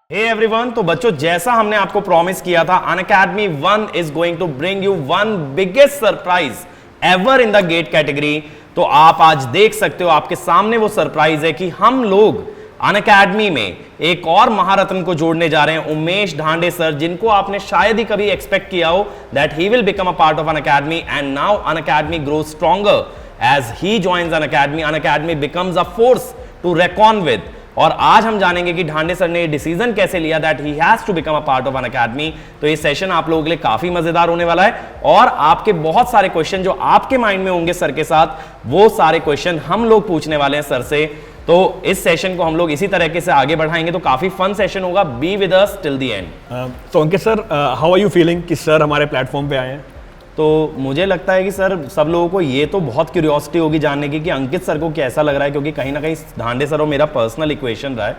Hey everyone, तो बच्चों जैसा हमने आपको प्रॉमिस किया था, Unacademy 1 is going to bring you one biggest surprise ever in the GATE category. तो आप आज देख सकते हो, आपके सामने वो सरप्राइज है कि हम लोग अनअकैडमी में एक और महारत्न को जोड़ने जा रहे हैं, उमेश ढांडे सर, जिनको आपने शायद ही कभी एक्सपेक्ट किया हो that he will become a part of Unacademy, and now Unacademy grow stronger as he joins Unacademy. Unacademy becomes a force to reckon with. और आज हम जानेंगे कि ढांडे सर ने ये डिसीजन कैसे लिया that he has to become a part of Unacademy. तो ये सेशन आप लोगों के लिए काफी मजेदार होने वाला है और आपके बहुत सारे क्वेश्चन जो आपके माइंड में होंगे सर के साथ, वो सारे क्वेश्चन हम लोग पूछने वाले हैं सर से। तो इस सेशन को हम लोग इसी तरीके से आगे बढ़ाएंगे, तो काफी फन सेशन होगा। Be with us till the end. तो Ankit sir, how are you feeling कि सर हमारे प्लेटफॉर्म पे आए हैं? तो मुझे लगता है कि सर सब लोगों को ये तो बहुत क्यूरियोसिटी होगी जानने की कि अंकित सर को कैसा लग रहा है, क्योंकि कहीं ना कहीं ढांडे सर और मेरा पर्सनल इक्वेशन रहा है।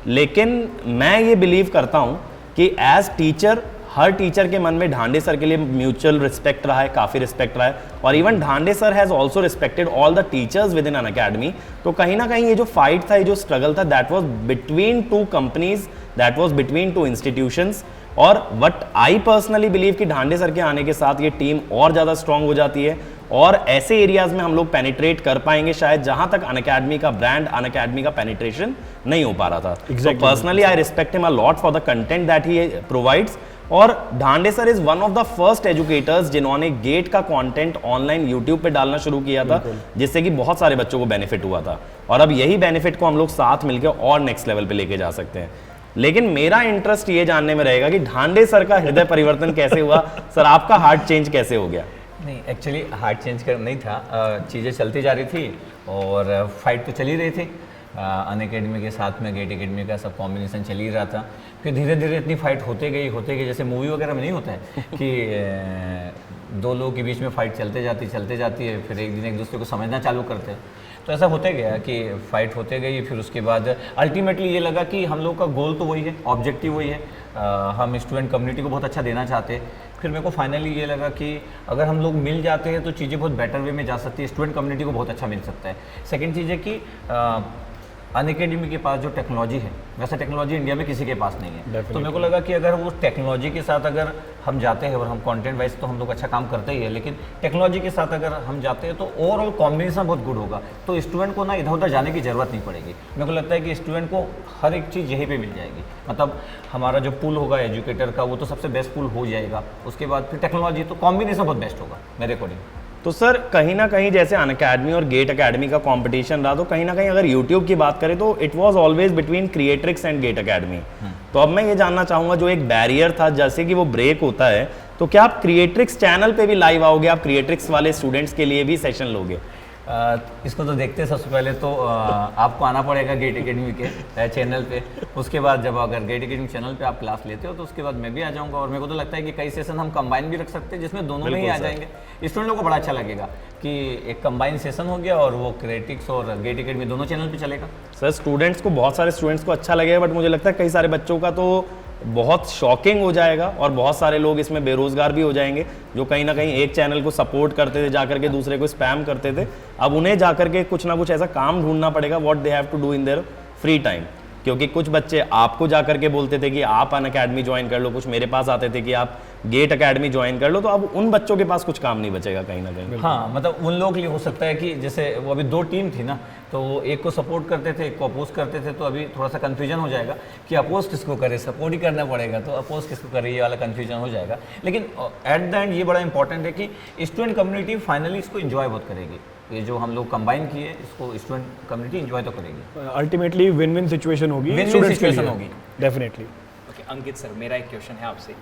लेकिन मैं ये बिलीव करता हूँ कि एज टीचर, हर टीचर के मन में ढांडे सर के लिए म्यूचुअल रिस्पेक्ट रहा है, काफ़ी रिस्पेक्ट रहा है, और even Dhande sir has also respected all the teachers with in Unacademy. तो कहीं ना कहीं ये जो फाइट था, ये जो स्ट्रगल था, that was between two companies, that was between two institutions. और वट आई पर्सनली बिलीव कि ढांडे सर के आने के साथ ये टीम और ज़्यादा स्ट्रांग हो जाती है और ऐसे एरियाज में हम लोग पेनिट्रेट कर पाएंगे शायद जहां तक अनअकैडमी का ब्रांड, अनअकैडमी का पेनिट्रेशन नहीं हो पा रहा था। Exactly. Personally I respect him a lot for the content that he provides. और Dhande sir is one of the first educators जिन्होंने गेट का कंटेंट ऑनलाइन यूट्यूब पे डालना शुरू किया था, जिससे कि बहुत सारे बच्चों को बेनिफिट हुआ था। और अब यही बेनिफिट को हम लोग साथ मिलकर और नेक्स्ट लेवल पे लेके जा सकते हैं। लेकिन मेरा इंटरेस्ट ये जानने में रहेगा कि ढांडे सर का हृदय परिवर्तन कैसे हुआ। सर, आपका हार्ट चेंज कैसे हो गया? नहीं, एक्चुअली हार्ट चेंज कर नहीं था, चीज़ें चलती जा रही थी और फाइट तो चल ही रही थी। अनअकैडमी के साथ में गेट अकेडमी का सब कॉम्बिनेशन चल ही रहा था। फिर धीरे धीरे इतनी फाइट होते गई, जैसे मूवी वगैरह में नहीं होता है कि दो लोगों के बीच में फाइट चलते जाती है, फिर एक दिन एक दूसरे को समझना चालू करते हैं। तो ऐसा होते गया कि फ़ाइट होते गई। फिर उसके बाद अल्टीमेटली ये लगा कि हम लोग का गोल तो वही है, ऑब्जेक्टिव वही है, हम स्टूडेंट कम्युनिटी को बहुत अच्छा देना चाहते हैं। फिर मेरे को फाइनली ये लगा कि अगर हम लोग मिल जाते हैं तो चीज़ें बहुत बेटर वे में जा सकती है, स्टूडेंट कम्युनिटी को बहुत अच्छा मिल सकता है। सेकेंड चीज़ है कि अनअकैडमी के पास जो टेक्नोलॉजी है, वैसा टेक्नोलॉजी इंडिया में किसी के पास नहीं है। तो मेरे को लगा कि अगर वो टेक्नोलॉजी के साथ अगर हम जाते हैं, और हम कंटेंट वाइज तो हम लोग अच्छा काम करते ही है, लेकिन टेक्नोलॉजी के साथ अगर हम जाते हैं तो ओवरऑल कॉम्बिनेशन बहुत गुड होगा। तो स्टूडेंट को ना इधर उधर जाने की ज़रूरत नहीं पड़ेगी। मेरे को लगता है कि स्टूडेंट को हर एक चीज़ यहीं पर मिल जाएगी। मतलब हमारा जो पूल होगा एजुकेटर का, वो तो सबसे बेस्ट पूल हो जाएगा। उसके बाद फिर टेक्नोलॉजी, तो कॉम्बिनेशन बहुत बेस्ट होगा मेरे अकॉर्डिंग। तो सर, कहीं ना कहीं जैसे अनअकैडमी और गेट अकेडमी का कंपटीशन रहा, तो कहीं ना कहीं अगर यूट्यूब की बात करें तो it was always between Creatrix and GATE Academy. तो अब मैं ये जानना चाहूंगा, जो एक बैरियर था जैसे कि वो ब्रेक होता है, तो क्या आप क्रिएट्रिक्स चैनल पे भी लाइव आओगे? आप क्रिएट्रिक्स वाले स्टूडेंट्स के लिए भी सेशन लोगे? इसको तो देखते हैं, सबसे पहले तो आपको आना पड़ेगा गेट अकेडमी के चैनल पे। उसके बाद जब अगर गेट अकेडमी चैनल पे आप क्लास लेते हो तो उसके बाद मैं भी आ जाऊंगा। और मेरे को तो लगता है कि कई सेशन हम कंबाइन भी रख सकते हैं, जिसमें दोनों में ही आ जाएंगे। स्टूडेंटों को बड़ा अच्छा लगेगा कि एक कंबाइन सेशन हो गया और वो क्रिएट्रिक्स और गेट अकेडमी दोनों चैनल पे चलेगा। सर, स्टूडेंट्स को, बहुत सारे स्टूडेंट्स को अच्छा लगेगा, बट मुझे लगता है कई सारे बच्चों का तो बहुत शॉकिंग हो जाएगा और बहुत सारे लोग इसमें बेरोजगार भी हो जाएंगे, जो कहीं ना कहीं एक चैनल को सपोर्ट करते थे, जाकर के दूसरे को स्पैम करते थे। अब उन्हें जाकर के कुछ ना कुछ ऐसा काम ढूंढना पड़ेगा what they have to do in their free time. क्योंकि कुछ बच्चे आपको जाकर के बोलते थे कि आप अनअकैडमी ज्वाइन कर लो, कुछ मेरे पास आते थे कि आप गेट अकेडमी ज्वाइन कर लो। तो अब उन बच्चों के पास कुछ काम नहीं बचेगा कहीं ना कहीं। हाँ, मतलब उन लोगों के लिए हो सकता है कि जैसे वो अभी दो टीम थी ना, तो वो एक को सपोर्ट करते थे, एक को अपोज करते थे। तो अभी थोड़ा सा कन्फ्यूजन हो जाएगा कि अपोज किसको करे, सपोर्ट ही करना पड़ेगा, तो अपोज किसको करे, ये वाला कन्फ्यूजन हो जाएगा। लेकिन एट द एंड ये बड़ा इंपॉर्टेंट है कि स्टूडेंट कम्युनिटी फाइनली इसको इन्जॉय बहुत करेगी। ये जो हम लोग कंबाइन किए, इसको स्टूडेंट कम्युनिटी एंजॉय तो करेगी। अल्टीमेटली विन विन सिचुएशन होगी, विन-विन सिचुएशन होगी डेफिनेटली। ओके अंकित सर, मेरा एक क्वेश्चन है आपसे।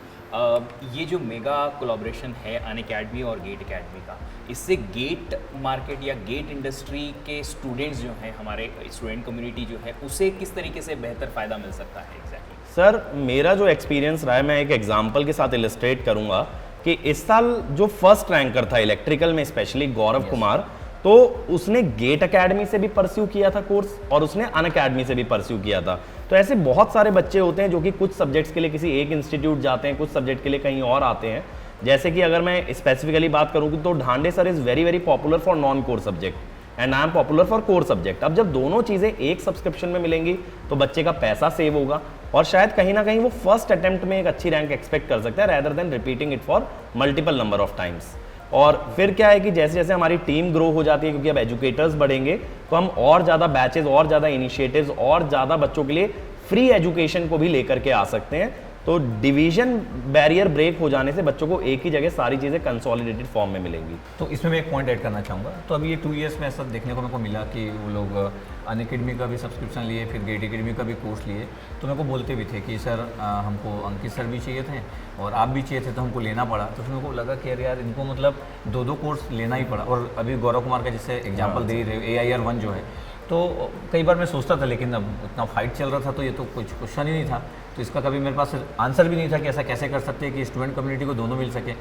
ये जो मेगा कोलैबोरेशन है अनअकैडमी और गेट अकेडमी का, इससे गेट मार्केट या गेट इंडस्ट्री के स्टूडेंट्स जो हैं, हमारे स्टूडेंट कम्युनिटी जो है, उसे किस तरीके से बेहतर फ़ायदा मिल सकता है? एग्जैक्टली सर, मेरा जो एक्सपीरियंस रहा है, मैं एक एग्जाम्पल के साथ इलस्ट्रेट करूंगा कि इस साल जो फर्स्ट रैंकर था इलेक्ट्रिकल में, स्पेशली गौरव कुमार, तो उसने गेट अकेडमी से भी परस्यू किया था कोर्स और उसने अनअकैडमी से भी परस्यू किया था। तो ऐसे बहुत सारे बच्चे होते हैं जो कि कुछ सब्जेक्ट्स के लिए किसी एक इंस्टीट्यूट जाते हैं, कुछ सब्जेक्ट के लिए कहीं और आते हैं। जैसे कि अगर मैं स्पेसिफिकली बात करूँ तो Dhande sir is very very popular for non core subject and I am popular for core subject. अब जब दोनों चीज़ें एक सब्सक्रिप्शन में मिलेंगी तो बच्चे का पैसा सेव होगा, और शायद कहीं ना कहीं वो फर्स्ट अटेम्प्ट में एक अच्छी रैंक एक्सपेक्ट कर सकता है rather than repeating it for multiple number of times. और फिर क्या है कि जैसे जैसे हमारी टीम ग्रो हो जाती है, क्योंकि अब एजुकेटर्स बढ़ेंगे, तो हम और ज़्यादा बैचेज और ज़्यादा इनिशिएटिव्स और ज़्यादा बच्चों के लिए फ्री एजुकेशन को भी लेकर के आ सकते हैं। तो डिवीजन बैरियर ब्रेक हो जाने से बच्चों को एक ही जगह सारी चीज़ें कंसोलिडेटेड फॉर्म में मिलेंगी। तो इसमें मैं एक पॉइंट ऐड करना चाहूँगा। तो अभी ये 2 इयर्स में ऐसा देखने को मेरे को मिला कि वो लोग अनअकैडमी का भी सब्सक्रिप्शन लिए, फिर गेट अकेडमी का भी कोर्स लिए। तो मेरे को बोलते भी थे कि सर हमको अंकित सर भी चाहिए थे और आप भी चाहिए थे, तो हमको लेना पड़ा। तो फिर मेरे को लगा कि यार इनको मतलब 2-2 कोर्स लेना ही पड़ा। और अभी गौरव कुमार का जैसे एग्जाम्पल दे रहे AIR 1 जो है, तो कई बार मैं सोचता था, लेकिन अब इतना फाइट चल रहा था तो ये तो कुछ क्वेश्चन ही नहीं था। तो इसका कभी मेरे पास आंसर भी नहीं था कि ऐसा कैसे कर सकते हैं कि स्टूडेंट कम्युनिटी को दोनों मिल सके।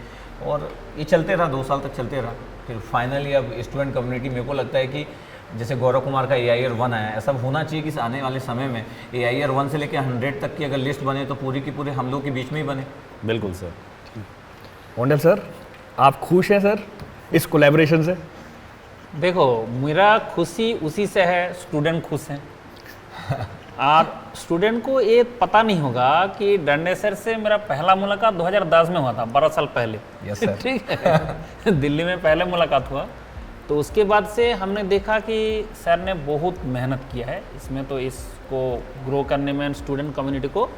और ये चलते रहा, 2 साल तक चलते रहा। फिर फाइनली अब स्टूडेंट कम्युनिटी, मेरे को लगता है कि जैसे गौरव कुमार का AIR 1 आया, ऐसा होना चाहिए कि आने वाले समय में AIR 1 से लेकर 100 तक की अगर लिस्ट बने तो पूरी की पूरे हम लोग के बीच में ही बने। बिल्कुल सर। मोंडल सर, आप खुश हैं सर इस कोलैबोरेशन से? देखो, मेरा खुशी उसी से है, स्टूडेंट खुश हैं। और स्टूडेंट को ये पता नहीं होगा कि डंडे सर से मेरा पहला मुलाकात 2010 में हुआ था, 12 साल पहले। Yes sir. ठीक है। दिल्ली में पहले मुलाकात हुआ। तो उसके बाद से हमने देखा कि सर ने बहुत मेहनत किया है इसमें, तो इसको ग्रो करने में, स्टूडेंट कम्युनिटी को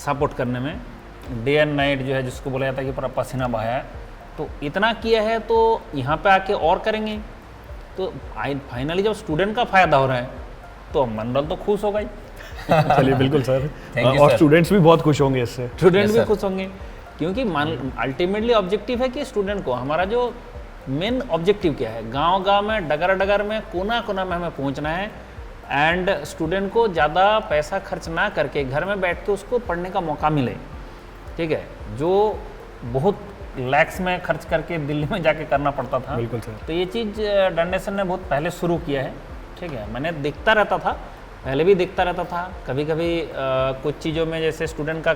सपोर्ट करने में डे एंड नाइट जो है, जिसको बोला जाता है कि पूरा पसीना बहाया है। तो इतना किया है, तो यहाँ पे आके और करेंगे। तो फाइनली जब स्टूडेंट का फायदा हो रहा है तो मंडल तो खुश होगा ही। चलिए बिल्कुल सर। Thank you, और sir. स्टूडेंट्स भी बहुत खुश होंगे इससे। स्टूडेंट Yes, भी sir. खुश होंगे, क्योंकि अल्टीमेटली ऑब्जेक्टिव है कि स्टूडेंट को, हमारा जो मेन ऑब्जेक्टिव क्या है, गांव गांव में, डगर डगर में, कोना कोना में हमें पहुंचना है। एंड स्टूडेंट को ज़्यादा पैसा खर्च ना करके घर में बैठ के उसको पढ़ने का मौका मिले। ठीक है, जो बहुत लैक्स में खर्च करके दिल्ली में जाके करना पड़ता था। बिल्कुल सर। तो ये चीज़ डंडे सर ने बहुत पहले शुरू किया है। ठीक है, मैंने देखता रहता था, पहले भी देखता रहता था। कभी कभी कुछ चीज़ों में जैसे स्टूडेंट का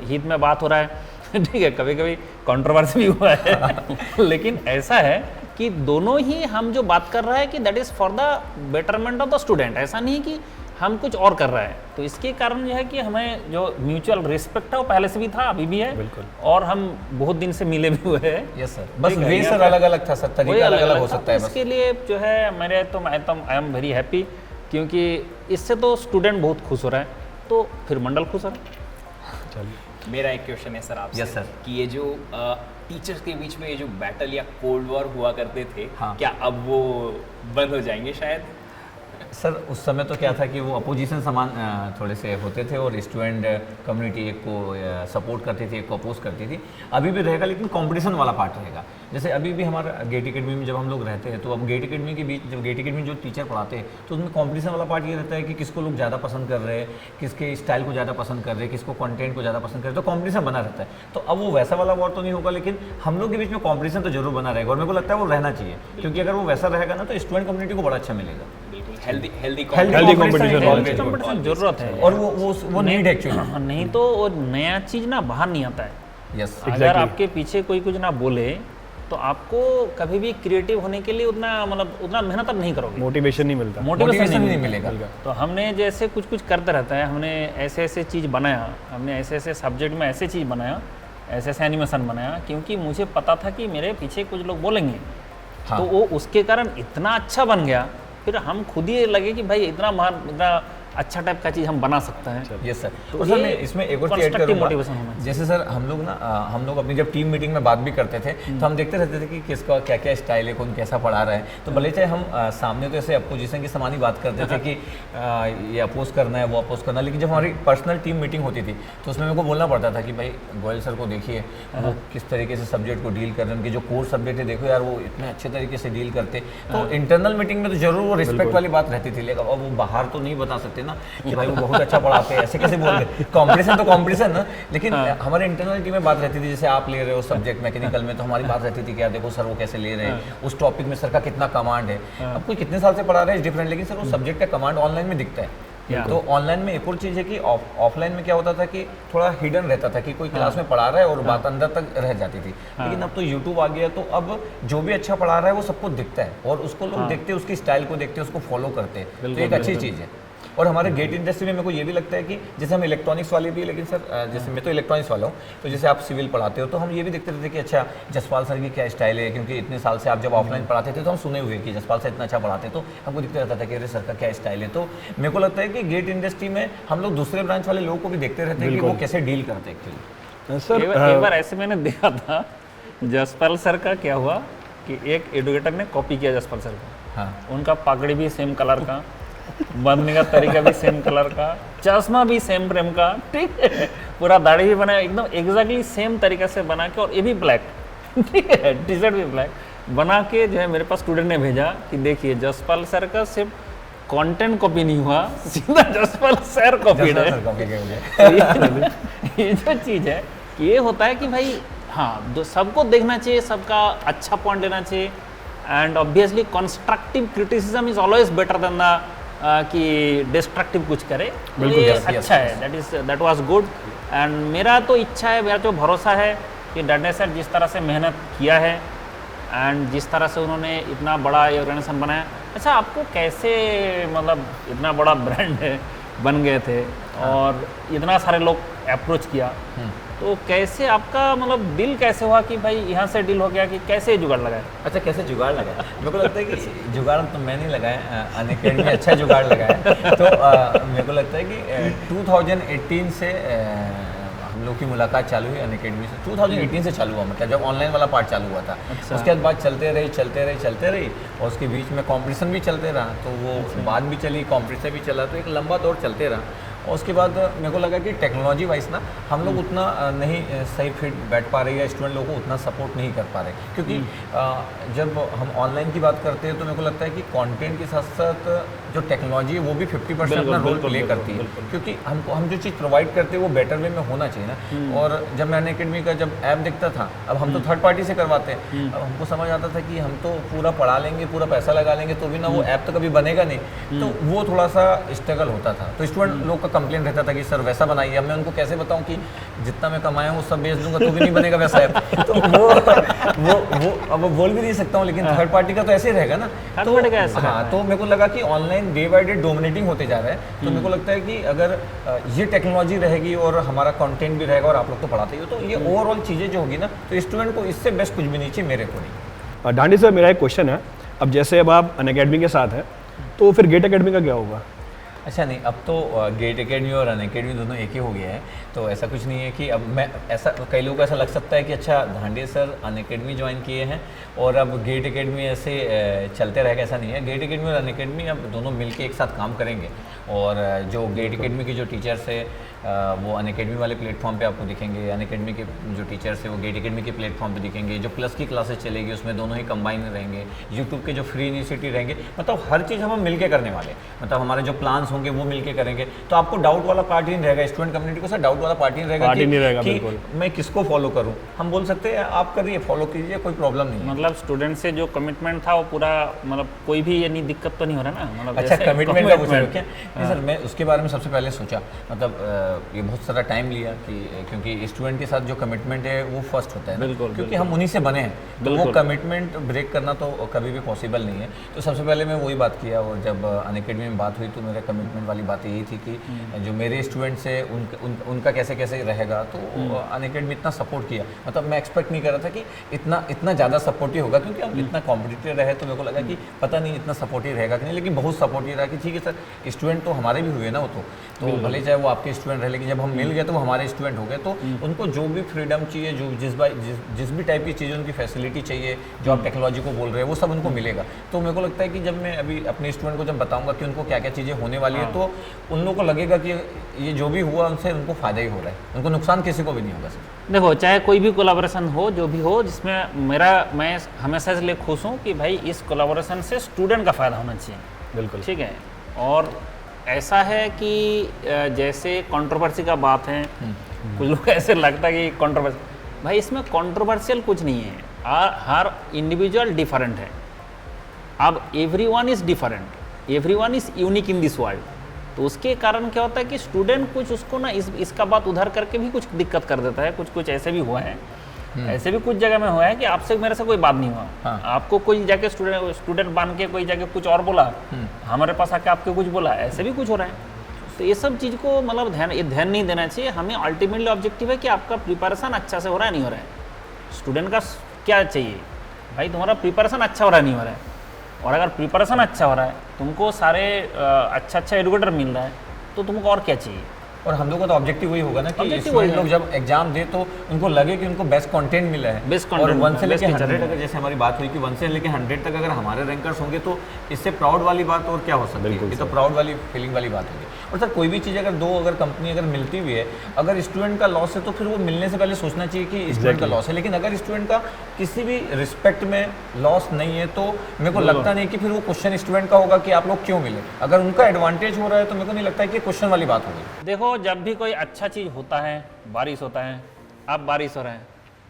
हित में बात हो रहा है, ठीक है, कभी कभी कंट्रोवर्सी भी हुआ है। लेकिन ऐसा है कि दोनों ही हम जो बात कर रहा है कि that is for the betterment of the student, ऐसा नहीं कि हम कुछ और कर रहा है। तो इसके कारण जो है कि हमें जो म्यूचुअल रिस्पेक्ट है वो पहले से भी था, अभी भी है। बिल्कुल। और हम बहुत दिन से मिले भी हुए हैं। Yes sir. बस ठीक है, वे सर अलग अलग था सर, वही तरीका अलग अलग हो था। सकता है बस। इसके लिए जो है मेरे तो आई एम वेरी हैप्पी, क्योंकि इससे तो स्टूडेंट बहुत खुश हो रहा है, तो फिर मंडल खुश हो रहा है। मेरा एक क्वेश्चन है सर आपसे। Yes, sir. कि ये जो टीचर्स के बीच में ये जो बैटल या कोल्ड वॉर हुआ करते थे, हाँ। क्या अब वो बंद हो जाएंगे शायद? सर उस समय तो क्या था कि वो अपोजिशन समान थोड़े से होते थे और स्टूडेंट कम्युनिटी एक को सपोर्ट करती थी, एक को अपोज करती थी। अभी भी रहेगा, लेकिन कंपटीशन वाला पार्ट रहेगा। जैसे अभी भी हमारा गेट अकेडमी में जब हम लोग रहते हैं, तो अब गेट अकेडमी के बीच, जब गेट अकेडमी जो टीचर पढ़ाते हैं, तो उसमें कंपटीशन वाला पार्ट ये रहता है कि किसको लोग ज़्यादा पसंद कर रहे हैं, किसके स्टाइल को ज़्यादा पसंद कर रहे हैं, किसको कंटेंट को ज़्यादा पसंद कर रहे हैं, तो कंपटीशन बना रहता है। तो अब वो वैसा वाला वॉर तो नहीं होगा, लेकिन हम लोग के बीच में कंपटीशन तो जरूर बना रहेगा। और मेरे को लगता है वो रहना चाहिए, क्योंकि अगर वो वैसा रहेगा ना तो स्टूडेंट कम्युनिटी को बड़ा अच्छा मिलेगा। बिल्कुल हेल्दी Healthy competition होना चाहिए। कंपटीशन जरूरत है, और वो नीड एक्चुअली। नहीं तो वो नया चीज़ ना बाहर नहीं आता है। यस अगर Exactly. आपके पीछे कोई कुछ ना बोले तो आपको कभी भी क्रिएटिव होने के लिए उतना मेहनत आप नहीं करोगे, मोटिवेशन नहीं मिलता। मोटिवेशन नहीं मिलेगा। तो हमने जैसे कुछ कुछ करते रहता है, हमने ऐसे ऐसे चीज़ बनाया, हमने ऐसे ऐसे सब्जेक्ट में ऐसे चीज़ बनाया, ऐसे ऐसे एनिमेशन बनाया, क्योंकि मुझे पता था कि मेरे पीछे कुछ लोग बोलेंगे। हाँ। तो वो उसके कारण इतना अच्छा बन गया, फिर हम खुद ही लगे कि भाई इतना अच्छा टाइप का चीज़ हम बना सकते हैं। Yes sir. तो और सर ये मैं इसमें एक और चीज ऐड constructive करूंगा। motivation होना चाहिए। जैसे सर हम लोग अपनी जब टीम मीटिंग में बात भी करते थे, तो हम देखते रहते थे कि किसका क्या क्या स्टाइल है, कौन कैसा पढ़ा रहा है। तो भले चाहे हम सामने तो ऐसे अपोजिशन की समान ही बात करते थे कि ये अपोज करना है, वो अपोज करना है, लेकिन जब हमारी पर्सनल टीम मीटिंग होती थी तो उसमें मेरे को बोलना पड़ता था कि भाई गोयल सर को देखिए, वो किस तरीके से सब्जेक्ट को डील कर रहे हैं, उनके जो कोर सब्जेक्ट है देखो यार, वो इतने अच्छे तरीके से डील करते। तो इंटरनल मीटिंग में तो जरूर वो रिस्पेक्ट वाली बात रहती थी, लेकिन अब वो बाहर तो नहीं बता सकते ना कि भाई वो बहुत अच्छा पढ़ाते हैं, ऐसे कैसे बोल रहे। कंपटीशन तो कंपटीशन ना, लेकिन हमारे इंटरनल टीम में बात रहती थी, जैसे आप ले रहे हो सब्जेक्ट मैकेनिकल में, तो हमारी बात रहती थी कि यार देखो सर वो कैसे ले रहे हैं, उस टॉपिक में सर का कितना कमांड है। अब कोई कितने साल से पढ़ा रहा है डिफरेंट, लेकिन सर वो सब्जेक्ट का कमांड ऑनलाइन में दिखता है। तो ऑनलाइन में एक और चीज़ है कि ऑफलाइन में क्या होता था कि थोड़ा हिडन रहता था कि कोई क्लास में पढ़ा रहा है और बात अंदर तक रह जाती थी। लेकिन अब तो यूट्यूब आ गया, तो अब जो भी अच्छा पढ़ा रहा है वो सबको दिखता है और उसको लोग देखते हैं, उसकी स्टाइल को देखते हैं, उसको फॉलो करते हैं। तो एक अच्छी चीज़ है। और हमारे गेट इंडस्ट्री में मेरे को ये भी लगता है कि जैसे हम इलेक्ट्रॉनिक्स वाले भी, लेकिन सर जैसे मैं तो इलेक्ट्रॉनिक्स वाला हूँ, तो जैसे आप सिविल पढ़ाते हो तो हम ये भी देखते रहते कि अच्छा जसपाल सर की क्या स्टाइल है, क्योंकि इतने साल से आप जब ऑफलाइन पढ़ाते थे तो हम सुने हुए कि जसपाल सर इतना अच्छा पढ़ाते, तो हमको दिखता रहता था कि अरे सर का क्या स्टाइल है। तो मेरे को लगता है कि गेट इंडस्ट्री में हम लोग दूसरे ब्रांच वाले लोगों को भी देखते रहते हैं कि वो कैसे डील करते हैं एक्चुअली। सर एक बार ऐसे मैंने देखा था, जसपाल सर का क्या हुआ कि एक एडुकेटर ने कॉपी किया जसपाल सर का। हाँ, उनका पगड़ी भी सेम कलर का, बनने का तरीका भी सेम कलर का, चश्मा भी सेम फ्रेम का, ठीक है, पूरा दाढ़ी भी बनाया एकदम एग्जैक्टली सेम तरीके से बना के, और ये भी ब्लैक, ठीक है, टी शर्ट भी ब्लैक बना के जो है मेरे पास स्टूडेंट ने भेजा कि देखिए जसपाल सर का सिर्फ कंटेंट कॉपी नहीं हुआ, सीधा जसपाल सर कॉपी है। ये जो चीज़ है ये होता है कि भाई हाँ, सबको देखना चाहिए, सबका अच्छा पॉइंट लेना चाहिए, and obviously constructive criticism is always better than the कि डिस्ट्रक्टिव कुछ करे। तो ये अच्छा है, दैट वाज गुड। एंड मेरा तो इच्छा है, मेरा तो भरोसा है कि डडे सर जिस तरह से मेहनत किया है एंड जिस तरह से उन्होंने इतना बड़ा ऑर्गेनाइजेशन बनाया। अच्छा, आपको कैसे मतलब इतना बड़ा ब्रांड बन गए थे और इतना सारे लोग अप्रोच किया, तो कैसे आपका मतलब दिल कैसे हुआ कि भाई यहाँ से डील हो गया, कि कैसे जुगाड़ लगाया? अच्छा, कैसे जुगाड़ लगाया? मेरे को लगता है कि जुगाड़ तो मैं नहीं लगाया, अनअकैडमी में अच्छा जुगाड़ लगाया। तो मेरे को लगता है कि 2018 से हम लोग की मुलाकात चालू हुई अनअकैडमी से। 2018 से चालू हुआ, मतलब जब ऑनलाइन वाला पार्ट चालू हुआ था। अच्छा। उसके बाद चलते रही और उसके बीच में कंपटीशन भी चलते रहा, तो वो बात भी चली, कंपटीशन भी चला, तो एक लंबा दौर चलते रहा। और उसके बाद मेरे को लगा कि टेक्नोलॉजी वाइज ना हम लोग उतना नहीं सही फिट बैठ पा रहे, या स्टूडेंट लोगों को उतना सपोर्ट नहीं कर पा रहे, क्योंकि जब हम ऑनलाइन की बात करते हैं तो मेरे को लगता है कि कंटेंट के साथ साथ जो टेक्नोलॉजी है वो भी 50% अपना रोल प्ले करती है, क्योंकि हम जो चीज़ प्रोवाइड करते हैं वो बेटर वे में होना चाहिए ना। और जब मैं अनअकैडमी का जब ऐप देखता था, अब हम तो थर्ड पार्टी से करवाते हैं, अब हमको समझ आता था कि हम तो पूरा पढ़ा लेंगे, पूरा पैसा लगा लेंगे, तो भी ना वो ऐप तो कभी बनेगा नहीं। तो वो थोड़ा सा स्ट्रगल होता था। तो स्टूडेंट लोग का कंप्लेन रहता था कि सर वैसा बनाइए। अब मैं उनको कैसे बताऊं कि जितना मैं कमाया हूँ सब बेच दूंगा तो भी नहीं बनेगा वैसा ऐप। तो वो अब बोल भी नहीं सकता हूँ, लेकिन थर्ड पार्टी का तो ऐसे ही रहेगा ना। तो हाँ, तो मेरे को लगा कि online day by day dominating होते जा रहा है। तो मेरे को लगता है कि अगर ये टेक्नोलॉजी रहेगी और हमारा कंटेंट भी रहेगा और आप लोग तो पढ़ाते ही हो, तो ये ओवरऑल चीज़ें जो होगी ना, तो स्टूडेंट को इससे बेस्ट कुछ भी नहीं चाहिए मेरे को नहीं। डांडी सर, मेरा एक क्वेश्चन है, अब जैसे अब आप अनअकैडमी के साथ हैं, तो फिर गेट अकेडमी का क्या होगा? अच्छा, नहीं, अब तो गेट अकेडमी और अनअकैडमी दोनों एक ही हो गया है, तो ऐसा कुछ नहीं है कि अब मैं ऐसा, कई लोगों को ऐसा लग सकता है कि अच्छा धांडे सर अनअकैडमी ज्वाइन किए हैं और अब गेट अकेडमी ऐसे चलते रहेगा, ऐसा नहीं है। गेट अकेडमी और अनअकैडमी अब दोनों मिलके एक साथ काम करेंगे, और जो गेट अकेडमी के जो टीचर्स है वो अनअकैडमी वाले प्लेटफॉर्म पे आपको दिखेंगे, अनअकैडमी के जो टीचर्स है वो गेट अकेडमी के प्लेटफॉर्म पे दिखेंगे। जो प्लस की क्लासेस चलेगी उसमें दोनों ही कंबाइन रहेंगे। यूट्यूब के जो फ्री यूनिवर्सिटी रहेंगे, मतलब हर चीज़ हम मिलके करने वाले, मतलब हमारे जो प्लान्स होंगे वो मिलके करेंगे। तो आपको डाउट वाला पार्ट ही नहीं रहेगा, स्टूडेंट कम्युनिटी को सर डाउट वाला पार्ट ही नहीं रहेगा कि मैं किसको फॉलो करूँ। हम बोल सकते हैं आप करिए, फॉलो कीजिए, कोई प्रॉब्लम नहीं है। मतलब स्टूडेंट से जो कमिटमेंट था वो पूरा, मतलब कोई भी यानी दिक्कत तो नहीं हो रहा ना? मतलब अच्छा, कमिटमेंट का पूछ रहे हो क्या? नहीं सर, मैं उसके बारे में सबसे पहले सोचा, मतलब ये बहुत सारा टाइम लिया कि क्योंकि स्टूडेंट के साथ जो कमिटमेंट है वो फर्स्ट होता है, बिल्कुल, क्योंकि हम उन्हीं से बने हैं, तो वो कमिटमेंट ब्रेक करना तो कभी भी पॉसिबल नहीं है। तो सबसे पहले मैं वही बात किया, और जब अनअकैडमी में बात हुई तो मेरा कमिटमेंट वाली बात यही थी कि जो मेरे स्टूडेंट्स है उनका कैसे कैसे रहेगा। तो अनअकैडमी इतना सपोर्ट किया, मतलब मैं एक्सपेक्ट नहीं कर रहा था कि इतना ज़्यादा सपोर्टिव होगा, क्योंकि अब इतना कॉम्पिटिटिव रहे तो मेरे को लगा कि पता नहीं इतना सपोर्टिव रहेगा कि नहीं, लेकिन बहुत सपोर्टिव रहा कि ठीक है सर, स्टूडेंट तो हमारे भी हुए ना, वो तो भले चाहे वो आपके स्टूडेंट रहे, लेकिन जब हम मिल गए तो वो हमारे स्टूडेंट हो गए। तो उनको जो भी फ्रीडम चाहिए, जो जिस भी टाइप की चीज़ें उनकी फैसिलिटी चाहिए, जो आप टेक्नोलॉजी को बोल रहे हैं वो सब उनको मिलेगा। तो मेरे को लगता है कि जब मैं अभी अपने स्टूडेंट को जब बताऊंगा कि उनको क्या क्या चीज़ें होने वाली है, तो उन लोगों को लगेगा कि ये जो भी हुआ उनसे उनको फ़ायदा ही हो रहा है, उनको नुकसान किसी को भी नहीं होगा सर। देखो, चाहे कोई भी कोलाबोरेशन हो, जो भी हो, जिसमें मैं हमेशा इसलिए खुश हूँ कि भाई इस कोलाबोरेशन से स्टूडेंट का फ़ायदा होना चाहिए। बिल्कुल ठीक है। और ऐसा है कि जैसे कंट्रोवर्सी का बात है, कुछ लोग ऐसे लगता है कि कंट्रोवर्सी, भाई इसमें कंट्रोवर्शियल कुछ नहीं है, हर इंडिविजुअल डिफरेंट है। अब everyone is different, everyone is unique in this world. तो उसके कारण क्या होता है कि स्टूडेंट कुछ उसको ना इसका बात उधर करके भी कुछ दिक्कत कर देता है, कुछ ऐसे भी हुआ है। ऐसे भी कुछ जगह में हुआ है कि आपसे मेरे से कोई बात नहीं हुआ, हाँ। आपको कोई जाके स्टूडेंट बन के कोई जाके कुछ और बोला, हमारे पास आके आपके कुछ बोला, ऐसे भी कुछ हो रहा है। तो ये सब चीज़ को मतलब ध्यान नहीं देना चाहिए। हमें अल्टीमेटली ऑब्जेक्टिव है कि आपका प्रिपरेशन अच्छा से हो रहा है नहीं हो रहा है। स्टूडेंट का क्या चाहिए भाई, तुम्हारा प्रिपरेशन अच्छा हो रहा है नहीं हो रहा है। और अगर प्रिपरेशन अच्छा हो रहा है, तुमको सारे अच्छा एजुकेटर मिल रहा है, तो तुमको और क्या चाहिए। और हम लोग का तो ऑब्जेक्टिव वही होगा ना कि Objective स्टूडेंट वही लोग है। जब एग्जाम दे तो उनको लगे कि उनको बेस्ट कंटेंट मिला है। Best और content 1 से मिला, लेके best teacher 100 मिला। तक, जैसे हमारी बात हुई कि 1 से लेके 100 तक अगर हमारे रैंकर्स होंगे तो इससे प्राउड वाली बात और क्या हो सकती है। ये तो प्राउड वाली फीलिंग वाली बात होगी। और सर कोई भी चीज़ अगर कंपनी अगर मिलती हुई है, अगर स्टूडेंट का लॉस है तो फिर वो मिलने से पहले सोचना चाहिए कि स्टूडेंट का लॉस है। लेकिन अगर स्टूडेंट का किसी भी रिस्पेक्ट में लॉस नहीं है तो मेरे को लगता नहीं कि फिर वो क्वेश्चन स्टूडेंट का होगा कि आप लोग क्यों मिले। अगर उनका एडवांटेज हो रहा है तो मेरे को नहीं लगता है कि क्वेश्चन वाली बात होगी। देखो, जब भी कोई अच्छा चीज़ होता है, बारिश होता है, अब बारिश हो रहा है,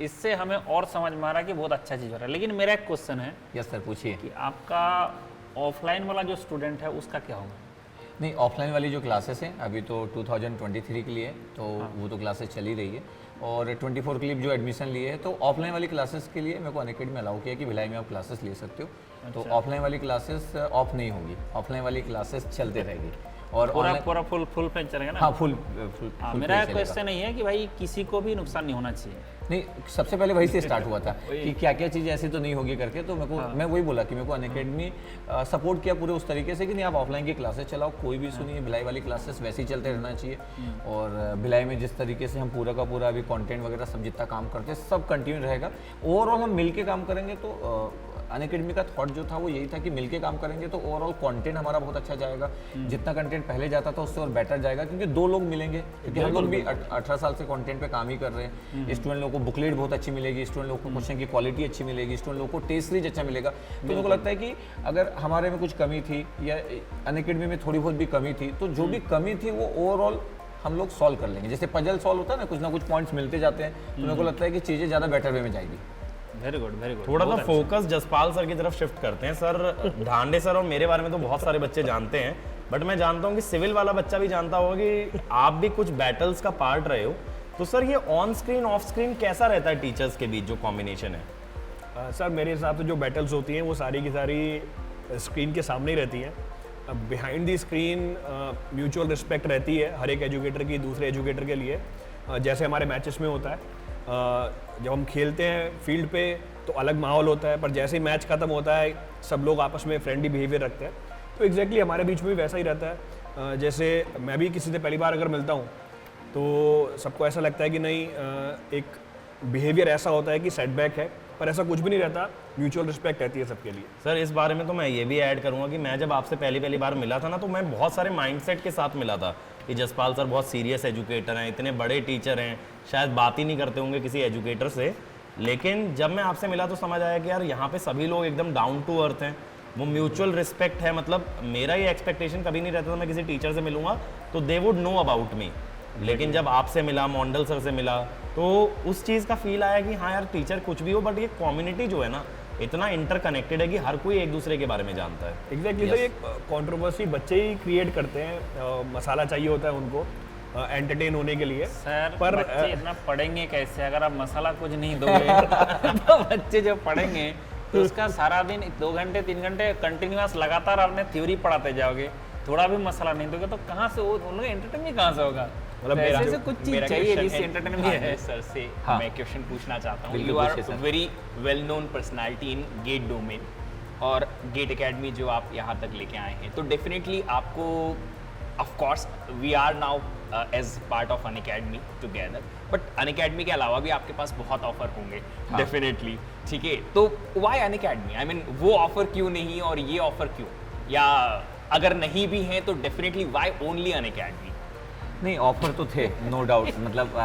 इससे हमें और समझ में आ रहा है कि बहुत अच्छा चीज़ हो रहा है। लेकिन मेरा एक क्वेश्चन है यस सर, पूछिए। कि आपका ऑफलाइन वाला जो स्टूडेंट है उसका क्या होगा। नहीं, ऑफलाइन वाली जो क्लासेस हैं अभी तो 2023 के लिए तो वो तो क्लासेस चल ही रही है। और 24 के लिए जो एडमिशन लिए है तो ऑफलाइन वाली क्लासेस के लिए मेरे को अनअकैडमी में अलाउ किया कि भिलाई में आप क्लासेस ले सकते हो। तो ऑफलाइन वाली क्लासेस ऑफ नहीं होगी, ऑफलाइन वाली क्लासेस चलते रहेगी। और पूरा फुल फ्लेज चलेगा ना। हाँ, फुल मेरा क्वेश्चन यही है कि भाई किसी को भी नुकसान नहीं होना चाहिए। नहीं, सबसे पहले वही से स्टार्ट हुआ था कि क्या क्या चीज़ें ऐसी तो नहीं होगी करके। तो मेरे को मैं वही बोला कि मेरे को अनअकैडमी सपोर्ट किया पूरे उस तरीके से कि नहीं आप ऑफलाइन की क्लासेस चलाओ, कोई भी सुनिए, भिलाई वाली क्लासेस वैसे ही चलते रहना चाहिए। और भिलाई में जिस तरीके से हम पूरा का पूरा अभी कंटेंट वगैरह सब जितना काम करते हैं सब कंटिन्यू रहेगा। ओवरऑल हम मिल के काम करेंगे तो अनअकैडमी का थॉट जो था वो यही था कि मिलके काम करेंगे तो ओवरऑल कंटेंट हमारा बहुत अच्छा जाएगा। जितना कंटेंट पहले जाता था उससे और बेटर जाएगा, क्योंकि 2 लोग मिलेंगे, क्योंकि हम लोग भी 18 साल से कंटेंट पे काम ही कर रहे हैं। स्टूडेंट लोगों को बुकलेट बहुत अच्छी मिलेगी, स्टूडेंट लोगों को क्वेश्चन की क्वालिटी अच्छी मिलेगी, स्टूडेंट लोगों को टेस्ट सीरीज अच्छा मिलेगा। तो मेरे को लगता है कि अगर हमारे में कुछ कमी थी या अनअकैडमी में थोड़ी बहुत भी कमी थी तो जो भी कमी थी वो ओवरऑल हम लोग सॉल्व कर लेंगे। जैसे पजल सॉल्व होता है ना कुछ पॉइंट्स मिलते जाते हैं, तो मेरे को लगता है कि चीज़ें ज़्यादा बेटर वे में जाएगी। Very good, very good. थोड़ा सा फोकस जसपाल सर की तरफ शिफ्ट करते हैं। सर धांडे सर और मेरे बारे में तो बहुत सारे बच्चे जानते हैं, बट मैं जानता हूँ कि सिविल वाला बच्चा भी जानता होगा कि आप भी कुछ बैटल्स का पार्ट रहे हो। तो सर ये ऑन स्क्रीन ऑफ स्क्रीन कैसा रहता है टीचर्स के बीच जो कॉम्बिनेशन है। सर मेरे हिसाब से जो बैटल्स होती हैं वो सारी की सारी स्क्रीन के सामने ही रहती हैं। Behind the screen mutual respect रहती है हर एक एजुकेटर की दूसरे एजुकेटर के लिए। जैसे हमारे मैचेस में होता है, जब हम खेलते हैं फील्ड पे तो अलग माहौल होता है, पर जैसे ही मैच खत्म होता है सब लोग आपस में फ्रेंडली बिहेवियर रखते हैं। तो एग्जैक्टली हमारे बीच में भी वैसा ही रहता है। जैसे मैं भी किसी से पहली बार अगर मिलता हूँ तो सबको ऐसा लगता है कि नहीं, एक बिहेवियर ऐसा होता है कि सेटबैक है, पर ऐसा कुछ भी नहीं रहता। म्यूचुअल रिस्पेक्ट रहती है सबके लिए। सर इस बारे में तो मैं ये भी ऐड करूंगा कि मैं जब आपसे पहली बार मिला था ना, तो मैं बहुत सारे माइंडसेट के साथ मिला था कि जसपाल सर बहुत सीरियस एजुकेटर हैं, इतने बड़े टीचर हैं, शायद बात ही नहीं करते होंगे किसी एजुकेटर से। लेकिन जब मैं आपसे मिला तो समझ आया कि यार यहाँ पे सभी लोग एकदम डाउन टू अर्थ हैं, वो म्यूचुअल रिस्पेक्ट है। मतलब मेरा ये एक्सपेक्टेशन कभी नहीं रहता था मैं किसी टीचर से मिलूंगा तो they would know about me. लेकिन जब आपसे मिला, मोंडल सर से मिला, तो उस चीज़ का फील आया कि हाँ यार टीचर कुछ भी हो, बट ये कम्युनिटी जो है ना इतना इंटरकनेक्टेड है कि हर कोई एक दूसरे के बारे में जानता है। एग्जैक्टली। तो ये कंट्रोवर्सी बच्चे ही क्रिएट करते हैं, मसाला चाहिए होता है उनको एंटरटेन होने के लिए। सर पर बच्चे इतना पढ़ेंगे कैसे अगर आप मसाला कुछ नहीं दोगे तो बच्चे जो पढ़ेंगे तो उसका सारा दिन 2 घंटे 3 घंटे कंटिन्यूअस लगातार आपने थ्योरी पढ़ाते जाओगे, थोड़ा भी मसाला नहीं दोगे तो कहाँ से वो उन लोग एंटरटेनमेंट कहाँ से होगा। मतलब ऐसे से कुछ चीज चाहिए जिससे एंटरटेनमेंट है। सर से हाँ। मैं क्वेश्चन पूछना चाहता हूँ। बिल्कुल यू आर पूछिए sir. Very well known personality in GATE domain, और गेट एकेडमी जो आप यहाँ तक लेके आए हैं, तो डेफिनेटली आपको of course we are now as part of Unacademy together, but Unacademy के अलावा भी आपके पास बहुत ऑफर होंगे डेफिनेटली, ठीक है। तो व्हाई अनअकैडमी, आई मीन वो ऑफर क्यों नहीं और ये ऑफर क्यों, या अगर नहीं भी हैं तो डेफिनेटली व्हाई ओनली अनअकैडमी। नहीं, ऑफर तो थे नो डाउट। मतलब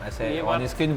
ऐसे ऑन स्क्रीन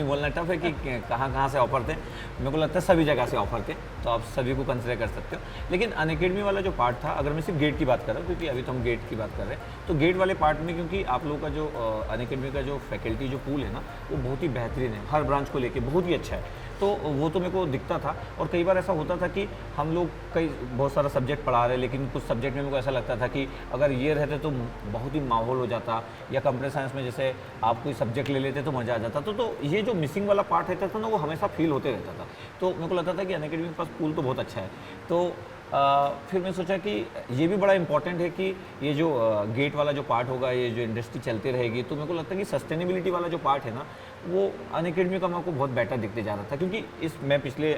बोलना टफ है कि कहाँ से ऑफर थे। मेरे को लगता है सभी जगह से ऑफर थे, तो आप सभी को कंसिडर कर सकते हो। लेकिन अनअकैडमी वाला जो पार्ट था, अगर मैं सिर्फ गेट की बात कर रहा हूँ, क्योंकि अभी तो हम गेट की बात कर रहे हैं, तो गेट वाले पार्ट में क्योंकि आप लोगों का जो अनअकैडमी का जो फैकल्टी जो पूल है ना वो बहुत ही बेहतरीन है, हर ब्रांच को लेके बहुत ही अच्छा है। तो वो तो मेरे को दिखता था। और कई बार ऐसा होता था कि हम लोग कई बहुत सारा सब्जेक्ट पढ़ा रहे, लेकिन कुछ सब्जेक्ट में मेरे को ऐसा लगता था कि अगर ये रहते तो बहुत ही माहौल हो जाता, या कंप्यूटर साइंस में जैसे आप कोई सब्जेक्ट ले लेते तो मज़ा आ जाता। तो ये जो मिसिंग वाला पार्ट रहता था ना, वो हमेशा फील होते रहता था। तो मेरे को लगता था कि अनअकैडमी के पास पूल तो बहुत अच्छा है। तो फिर मैं सोचा कि ये भी बड़ा इंपॉर्टेंट है कि ये जो गेट वाला जो पार्ट होगा, ये जो इंडस्ट्री चलती रहेगी, तो मेरे को लगता है कि सस्टेनेबिलिटी वाला जो पार्ट है ना, वो अनअकैडमी का मेरे को बहुत बेटर दिखते जा रहा था। क्योंकि मैं पिछले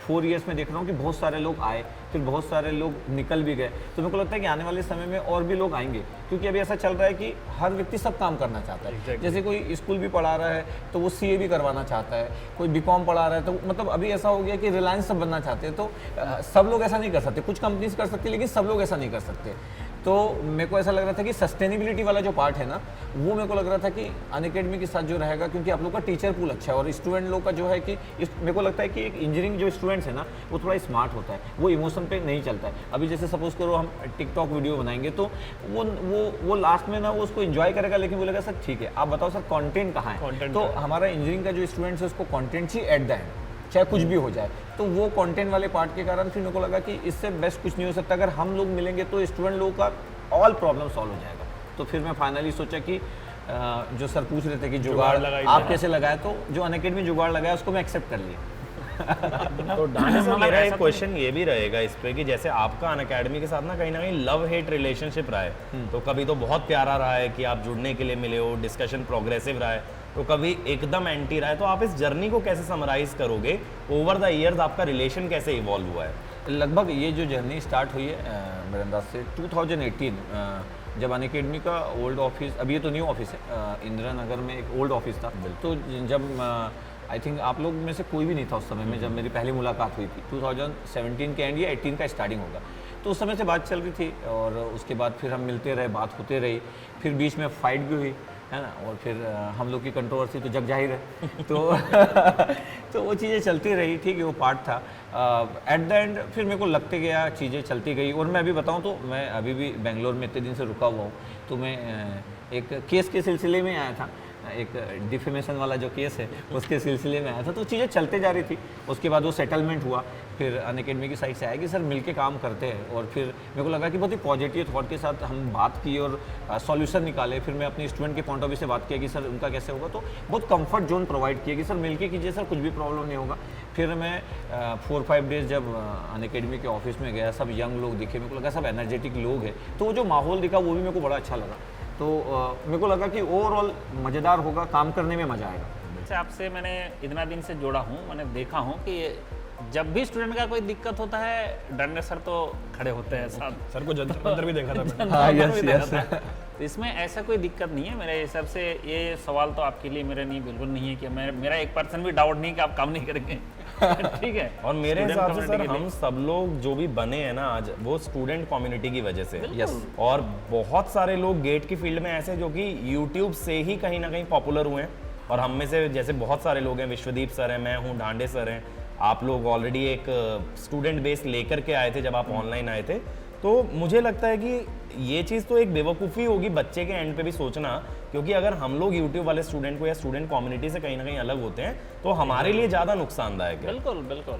4 ईयर्स में देख रहा हूँ कि बहुत सारे लोग आए, फिर बहुत सारे लोग निकल भी गए। तो मेरे को लगता है कि आने वाले समय में और भी लोग आएंगे, क्योंकि अभी ऐसा चल रहा है कि हर व्यक्ति सब काम करना चाहता है। जैसे कोई स्कूल भी पढ़ा रहा है तो वो CA भी करवाना चाहता है, कोई BCom पढ़ा रहा है, तो मतलब अभी ऐसा हो गया कि रिलायंस सब बनना चाहते हैं। तो सब लोग ऐसा नहीं कर सकते, कुछ कंपनीज कर सकती है, लेकिन सब लोग ऐसा नहीं कर सकते। तो मेरे को ऐसा लग रहा था कि सस्टेनेबिलिटी वाला जो पार्ट है ना, वो मेरे को लग रहा था कि अनअकैडमी के साथ जो रहेगा, क्योंकि आप लोग का टीचर पूल अच्छा है और स्टूडेंट लोग का जो है कि मेरे को लगता है कि एक इंजीनियरिंग जो स्टूडेंट्स है ना, वो थोड़ा स्मार्ट होता है, वो इमोशन पे नहीं चलता है। अभी जैसे सपोज करो हम टिकटॉक वीडियो बनाएंगे, तो वो लास्ट में ना वो उसको एंजॉय करेगा, लेकिन बोलेगा सर ठीक है, आप बताओ सर कंटेंट कहाँ है। तो हमारा इंजीनियरिंग का जो स्टूडेंट्स है, उसको content he at the end, चाहे कुछ भी हो जाए। तो वो कंटेंट वाले पार्ट के कारण फिर मेरे को लगा कि इससे बेस्ट कुछ नहीं हो सकता। अगर हम लोग मिलेंगे तो स्टूडेंट लोगों का ऑल प्रॉब्लम सॉल्व हो जाएगा। तो फिर मैं फाइनली सोचा कि जो सर पूछ रहे थे कि जुगाड़ आप कैसे लगाए, तो जो अनअकैडमी जुगाड़ लगाया उसको मैं एक्सेप्ट कर लिया। तो डांडे सर, मेरा एक क्वेश्चन ये भी रहेगा इस पे कि जैसे आपका अनअकैडमी के साथ ना कहीं लव हेट रिलेशनशिप रहा है, तो कभी तो बहुत प्यारा रहा है कि आप जुड़ने के लिए मिले हो, डिस्कशन प्रोग्रेसिव रहा है, तो कभी एकदम एंटी रहा है। तो आप इस जर्नी को कैसे समराइज करोगे? ओवर द ईयर्स आपका रिलेशन कैसे इवॉल्व हुआ है? लगभग ये जो जर्नी स्टार्ट हुई है मेरे अंदाज से 2018, जब अनअकैडमी का ओल्ड ऑफिस, अभी ये तो न्यू ऑफिस है, इंदिरा नगर में एक ओल्ड ऑफिस था। तो जब आई थिंक आप लोग में से कोई भी नहीं था उस समय में, जब मेरी पहली मुलाकात हुई थी 2017 के एंड या 18 का स्टार्टिंग होगा। तो उस समय से बात चल रही थी और उसके बाद फिर हम मिलते रहे, बात होते रही, फिर बीच में फाइट भी हुई, है ना। और फिर हम लोग की कंट्रोवर्सी तो जग जाहिर है। तो वो चीज़ें चलती रही, ठीक है, वो पार्ट था। एट द एंड फिर मेरे को लगते गया, चीज़ें चलती गई। और मैं अभी बताऊं तो मैं अभी भी बेंगलोर में इतने दिन से रुका हुआ हूँ। तो मैं एक केस के सिलसिले में आया था, एक डिफेमेशन वाला जो केस है उसके सिलसिले में आया था। तो चीज़ें चलते जा रही थी। उसके बाद वो सेटलमेंट हुआ, फिर अनअकैडमी की साइड से आया कि सर मिलके काम करते हैं। और फिर मेरे को लगा कि बहुत ही पॉजिटिव थॉट के साथ हम बात की और सॉल्यूशन निकाले। फिर मैं अपने स्टूडेंट के पॉइंट ऑफ व्यू से बात किया कि सर उनका कैसे होगा, तो बहुत कंफर्ट जोन प्रोवाइड किया कि सर मिलके कीजिए सर, कुछ भी प्रॉब्लम नहीं होगा। फिर मैं 4-5 डेज जब अनअकैडमी के ऑफिस में गया, सब यंग लोग दिखे, मेरे को लगा सब एनर्जेटिक लोग हैं। तो वो जो माहौल दिखा वो भी मेरे को बड़ा अच्छा लगा। तो मेरे को लगा कि ओवरऑल मज़ेदार होगा, काम करने में मज़ा आएगा। जैसे आपसे मैंने इतना दिन से जोड़ा हूँ, मैंने देखा हूँ कि जब भी स्टूडेंट का कोई दिक्कत होता है, डंडे सर तो खड़े होते हैं साथ। सर को जंतर मंतर भी देखा था मैंने। हाँ, यस यस। तो इसमें ऐसा कोई दिक्कत नहीं है मेरे हिसाब से। ये सवाल तो आपके लिए मेरे नहीं, बिल्कुल नहीं है कि मेरा 1% भी डाउट नहीं कि आप काम नहीं करेंगे। ठीक है। और मेरे Student हिसाब से community सर के लिए। हम सब लोग जो भी बने हैं ना आज, वो स्टूडेंट कम्युनिटी की वजह से। यस। और बहुत सारे लोग गेट की फील्ड में ऐसे जो कि यूट्यूब से ही कहीं ना कहीं पॉपुलर हुए हैं। और हम में से जैसे बहुत सारे लोग हैं, विश्वदीप सर हैं, मैं हूँ, डांडे सर हैं, आप लोग ऑलरेडी एक स्टूडेंट बेस लेकर के आए थे जब आप ऑनलाइन आए थे। तो मुझे लगता है कि ये चीज़ तो एक बेवकूफ़ी होगी बच्चे के एंड पे भी सोचना, क्योंकि अगर हम लोग यूट्यूब वाले स्टूडेंट को या स्टूडेंट कम्युनिटी से कहीं ना कहीं अलग होते हैं तो हमारे लिए ज़्यादा नुकसानदायक है। बिल्कुल बिल्कुल।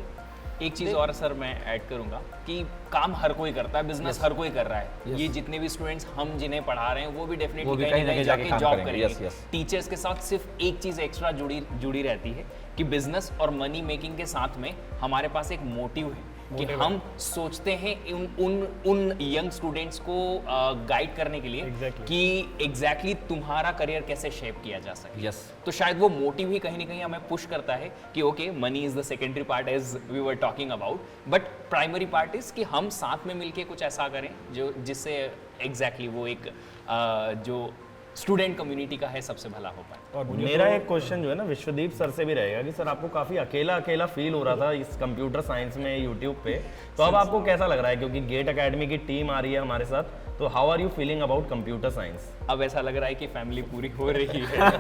एक चीज़ और सर मैं ऐड करूंगा कि काम हर कोई करता है, बिजनेस हर कोई कर रहा है। ये जितने भी स्टूडेंट्स हम जिन्हें पढ़ा रहे हैं वो भी वो डेफिनेटली भी कहीं ना कहीं जाके काम जॉब करेंगे। करेंगे। Yes, yes. टीचर्स के साथ सिर्फ एक चीज़ एक्स्ट्रा जुड़ी रहती है कि बिजनेस और मनी मेकिंग के साथ में हमारे पास एक मोटिव है कि हम सोचते हैं उन यंग स्टूडेंट्स को गाइड करने के लिए कि एग्जैक्टली तुम्हारा करियर कैसे शेप किया जा सके। यस। तो शायद वो मोटिव ही कहीं ना कहीं हमें पुश करता है कि okay, money is the secondary part as we were talking about, but primary part is कि हम साथ में मिलके कुछ ऐसा करें जो जिससे एग्जैक्टली वो एक जो स्टूडेंट कम्युनिटी का है सबसे भला हो पाए। और मुझे मेरा एक क्वेश्चन जो है ना विश्वदीप सर से भी रहेगा कि सर आपको काफ़ी अकेला अकेला फील हो रहा था इस कंप्यूटर साइंस में यूट्यूब पे, तो अब आपको कैसा लग रहा है? क्योंकि गेट एकेडमी की टीम आ रही है हमारे साथ, तो how are you feeling about computer science? अब ऐसा लग रहा है कि फैमिली पूरी हो रही है।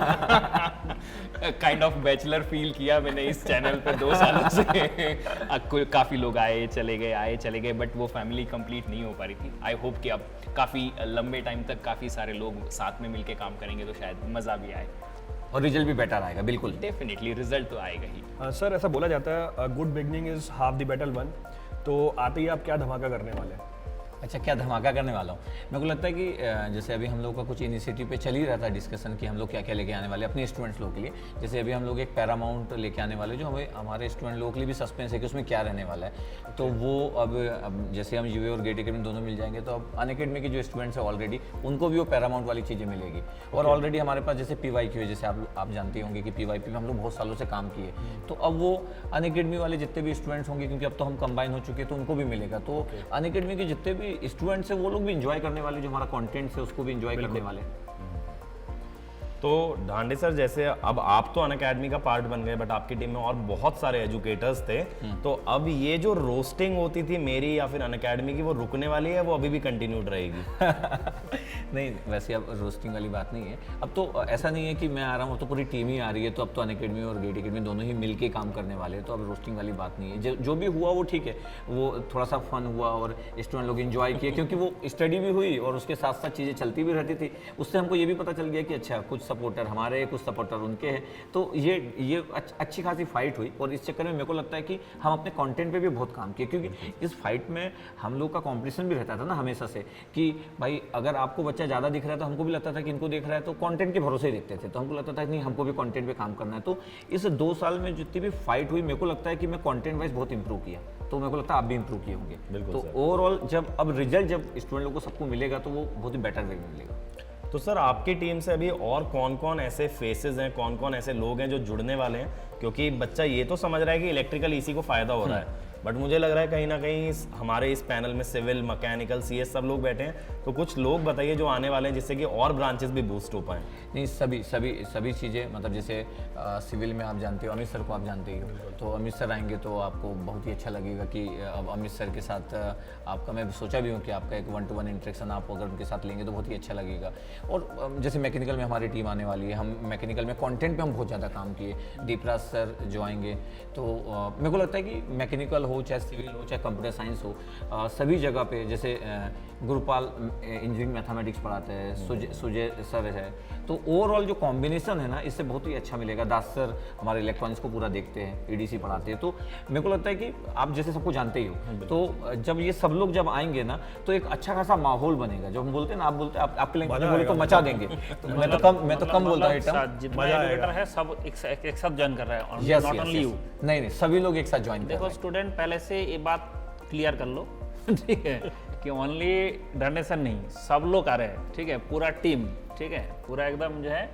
काइंड ऑफ बैचलर फील किया मैंने इस चैनल पे 2 सालों से। काफ़ी लोग आए चले गए, बट वो फैमिली कंप्लीट नहीं हो पा रही थी। आई होप कि अब काफ़ी लंबे टाइम तक काफ़ी सारे लोग साथ में मिलके काम करेंगे तो शायद मज़ा भी आए। और रिजल्ट भी बेटर आएगा बिल्कुल। डेफिनेटली रिजल्ट तो आएगा ही। सर ऐसा बोला जाता है good beginning is half the battle one, तो आते ही आप क्या धमाका करने वाले हैं? अच्छा, क्या धमाका करने वाला हूँ? मेरे को लगता है कि जैसे अभी हम लोग का कुछ इनिशिएटिव पे चल ही रहा था डिस्कशन कि हम लोग क्या क्या लेके आने वाले अपने स्टूडेंट्स लोग के लिए। जैसे अभी हम लोग एक पैरामाउंट लेके आने वाले, जो हमें हमारे स्टूडेंट लोगों के लिए भी सस्पेंस है कि उसमें क्या रहने वाला है। तो वो अब जैसे हम यूए और गेट अकेडमी दोनों मिल जाएंगे, तो अब अनअकैडमी के जो स्टूडेंट्स हैं ऑलरेडी, उनको भी वो पैरामाउंट वाली चीज़ें मिलेगी। और ऑलरेडी हमारे पास जैसे PYQ है, जैसे आप जानते होंगे कि PYP में हम लोग बहुत सालों से काम किए, तो अब वो अनअकैडमी वाले जितने भी स्टूडेंट्स होंगे, क्योंकि अब तो हम कंबाइन हो चुके हैं, तो उनको भी मिलेगा। तो अनअकैडमी के जितने भी स्टूडेंट्स हैं वो लोग भी इंजॉय करने वाले, जो हमारा कंटेंट है उसको भी इंजॉय करने वाले। तो ढांडे सर, जैसे अब आप तो अनअकैडमी का पार्ट बन गए, बट आपकी टीम में और बहुत सारे एजुकेटर्स थे, तो अब ये जो रोस्टिंग होती थी मेरी या फिर अनअकैडमी की, वो रुकने वाली है, वो अभी भी कंटिन्यूड रहेगी? नहीं, वैसे अब रोस्टिंग वाली बात नहीं है। अब तो ऐसा नहीं है कि मैं आ रहा हूँ तो पूरी टीम ही आ रही है, तो अब तो अनअकैडमी और गेट अकेडमी दोनों ही मिलके काम करने वाले हैं, तो अब रोस्टिंग वाली बात नहीं है। जो भी हुआ वो ठीक है, वो थोड़ा सा फन हुआ और स्टूडेंट लोग इन्जॉय किए, क्योंकि वो स्टडी भी हुई और उसके साथ साथ चीज़ें चलती भी रहती थी। उससे हमको ये भी पता चल गया कि अच्छा, कुछ सपोर्टर हमारे, कुछ सपोर्टर उनके हैं, तो ये अच्छी खासी फाइट हुई। और इस चक्कर में मेरे को लगता है कि हम अपने कंटेंट पे भी बहुत काम किए, क्योंकि इस फाइट में हम लोग का कंपटीशन भी रहता था ना हमेशा से, कि भाई अगर आपको बच्चा ज़्यादा दिख रहा है तो हमको भी लगता था कि इनको देख रहा है, तो कंटेंट के भरोसे ही देखते थे, तो हमको लगता था कि नहीं, हमको भी कंटेंट पे काम करना है। तो इस 2 साल में जितनी भी फाइट हुई, मेरे को लगता है कि मैं कंटेंट वाइज बहुत इंप्रूव किया, तो मेरे को लगता है आप भी इंप्रूव किए होंगे। तो ओवरऑल जब अब रिजल्ट जब स्टूडेंट लोगों को सबको मिलेगा, तो वो बहुत ही बेटर वे में मिलेगा। तो सर, आपकी टीम से अभी और कौन कौन ऐसे फेसेस हैं, कौन कौन ऐसे लोग हैं जो जुड़ने वाले हैं? क्योंकि बच्चा ये तो समझ रहा है कि इलेक्ट्रिकल ईसी को फ़ायदा हो रहा है, बट मुझे लग रहा है कहीं ना कहीं हमारे इस पैनल में सिविल, मैकेनिकल, CS सब लोग बैठे हैं, तो कुछ लोग बताइए जो आने वाले हैं, जिससे कि और ब्रांचेस भी बूस्ट हो पाएँ। नहीं, सभी चीज़ें, मतलब जैसे सिविल में आप जानते हो, अमित सर को आप जानते ही हो, तो अमित सर आएंगे तो आपको बहुत ही अच्छा लगेगा कि अब अमित सर के साथ आपका, मैं सोचा भी हूँ कि आपका एक 1-to-1 इंटरेक्शन आप अगर उनके साथ लेंगे तो बहुत ही अच्छा लगेगा। और जैसे मैकेनिकल में हमारी टीम आने वाली है, हम मैकेनिकल में कंटेंट पे हम बहुत ज़्यादा काम किए। दीपराज सर जो आएंगे, तो मेरे को लगता है कि मैकेनिकल हो, चाहे सिविल हो, चाहे कंप्यूटर साइंस हो, सभी जगह पे, जैसे गुरुपाल इंजीनियरिंग मैथमेटिक्स पढ़ाते हैं, सुजय सर है, तो ओवरऑल जो कॉम्बिनेशन है ना, इससे बहुत ही अच्छा मिलेगा। दास सर हमारे इलेक्ट्रॉनिक्स को पूरा देखते हैं, EDC पढ़ाते हैं, तो मेरे को लगता है कि आप जैसे सबको जानते ही हो, तो जब ये सब लोग जब आएंगे ना, तो एक अच्छा खासा माहौल बनेगा। जो हम बोलते हैं ना, आप बोलते हैं आपके लिए बोले तो मचा देंगे, तो मैं तो कम बोलता हूँ, जितना एजुकेटर है सब एक साथ ज्वाइन कर रहा है, यस, नॉट ओनली यू। नहीं, सभी लोग एक साथ ज्वाइन कर रहे देखो हैं। स्टूडेंट, पहले से ये बात क्लियर कर लो, ठीक है, कि ओनली डोनेशन नहीं, सब लोग आ रहे हैं, ठीक है, पूरा टीम, ठीक है, पूरा एकदम जो है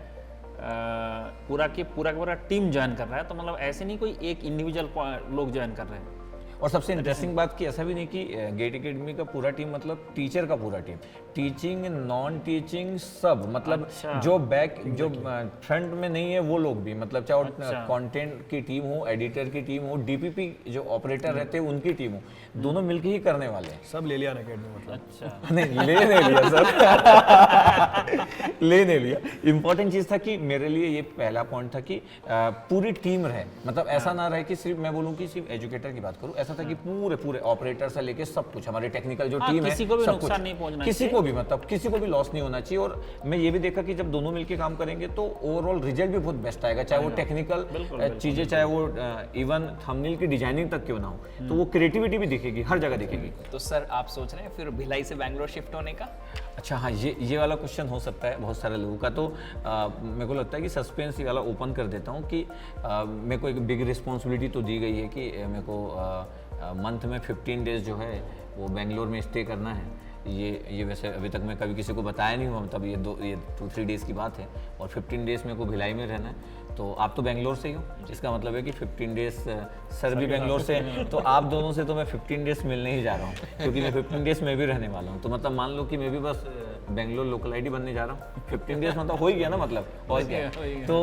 पूरा टीम ज्वाइन कर रहा है। तो मतलब ऐसे नहीं कोई एक इंडिविजुअल लोग ज्वाइन कर रहे हैं। और सबसे इंटरेस्टिंग बात कि ऐसा भी नहीं कि गेट अकेडमी का पूरा टीम मतलब टीचर का पूरा टीम, टीचिंग, नॉन टीचिंग सब, मतलब अच्छा। जो फ्रंट में नहीं है वो लोग भी, मतलब चाहे कंटेंट की टीम हो, एडिटर की टीम हो, DPP जो ऑपरेटर रहते हैं उनकी टीम हो, दोनों मिलके ही करने वाले हैं। सब ले लिया अनअकैडमी मतलब? अच्छा, नहीं, ले नहीं लिया सर, ले नहीं लिया। इंपॉर्टेंट चीज़ था कि मेरे लिए ये पहला पॉइंट था कि पूरी टीम रहे, मतलब ऐसा ना रहे कि सिर्फ मैं बोलूँ कि सिर्फ एजुकेटर की बात करूँ, ऐसा था कि पूरे ऑपरेटर से लेके सब कुछ, हमारी टेक्निकल जो टीम है, किसी को भी सब नुकसान कुछ, नहीं पहुंचना किसी को भी, मतलब किसी को भी लॉस नहीं होना चाहिए। और मैं ये भी देखा कि जब दोनों मिलके काम करेंगे तो ओवरऑल रिजल्ट भी बहुत बेस्ट आएगा, चाहे वो टेक्निकल चीजें, चाहे वो इवन थंबनेल की डिजाइनिंग तक क्यों ना हो, तो वो क्रिएटिविटी भी दिखेगी, हर जगह दिखेगी। तो सर, आप सोच रहे हैं फिर भिलाई से बैंगलोर शिफ्ट होने का? अच्छा, हाँ, ये वाला क्वेश्चन हो सकता है बहुत सारे लोगों का, तो मेरे को लगता है कि सस्पेंस ये वाला ओपन कर देता हूँ कि मेरे को एक बिग रिस्पॉन्सिबिलिटी तो दी गई है कि मेरे को मंथ में 15 डेज जो है वो बेंगलोर में स्टे करना है। ये वैसे अभी तक मैं कभी किसी को बताया नहीं हूँ, तब ये 2-3 डेज़ की बात है, और 15 डेज़ मेरे को भिलाई में रहना है। तो आप तो बेंगलोर से ही हो, इसका मतलब है कि 15 डेज़ सर भी बेंगलोर से हैं, तो आप दोनों से तो मैं 15 डेज़ मिलने ही जा रहा हूँ, क्योंकि मैं 15 डेज़ में भी रहने वाला हूँ। तो मतलब मान लो कि मैं भी बस बेंगलोर लोकल ID बनने जा रहा हूँ। 15 डेज़ मतलब हो ही गया ना, मतलब और क्या। तो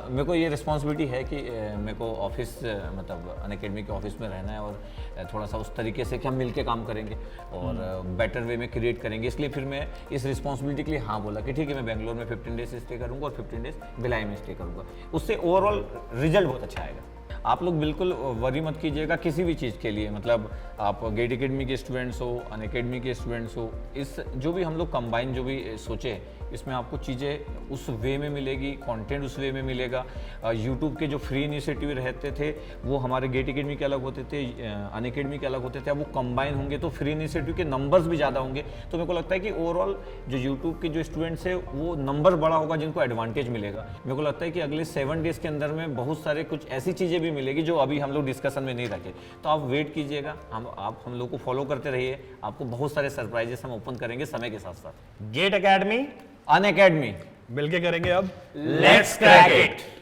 मेरे को ये रिस्पॉन्सिबिलिटी है कि मेरे को ऑफिस, मतलब अनअकैडमी के ऑफिस में रहना है, और थोड़ा सा उस तरीके से कि हम मिल के काम करेंगे और बेटर वे में क्रिएट करेंगे। इसलिए फिर मैं इस रिस्पॉन्सिबिलिटी के लिए हाँ बोला कि ठीक है, मैं बेंगलोर में 15 डेज स्टे करूँगा और 15 डेज भिलाई में स्टे करूँगा। उससे ओवरऑल रिजल्ट बहुत अच्छा आएगा। आप लोग बिल्कुल वरी मत कीजिएगा किसी भी चीज़ के लिए, मतलब आप गेट अकेडमी के स्टूडेंट्स हो, अनअकैडमी के स्टूडेंट्स हो, इस जो भी हम लोग कंबाइन जो भी सोचे इसमें आपको चीज़ें उस वे में मिलेगी, कंटेंट उस वे में मिलेगा। यूट्यूब के जो फ्री इनिशिएटिव रहते थे वो हमारे गेट एकेडमी के अलग होते थे, अनअकैडमी के अलग होते थे, अब वो कंबाइन होंगे तो फ्री इनिशिएटिव के नंबर्स भी ज़्यादा होंगे। तो मेरे को लगता है कि ओवरऑल जो यूट्यूब के जो स्टूडेंट्स है वो नंबर बड़ा होगा जिनको एडवांटेज मिलेगा। मेरे को लगता है कि अगले 7 डेज़ के अंदर में बहुत सारे कुछ ऐसी चीज़ें भी मिलेगी जो अभी हम लोग डिस्कशन में नहीं रखे। तो आप वेट कीजिएगा, हम लोग को फॉलो करते रहिए, आपको बहुत सारे सरप्राइजेस हम ओपन करेंगे समय के साथ साथ। गेट एकेडमी, अनअकैडमी, मिलके करेंगे अब लेट्स क्रैक इट।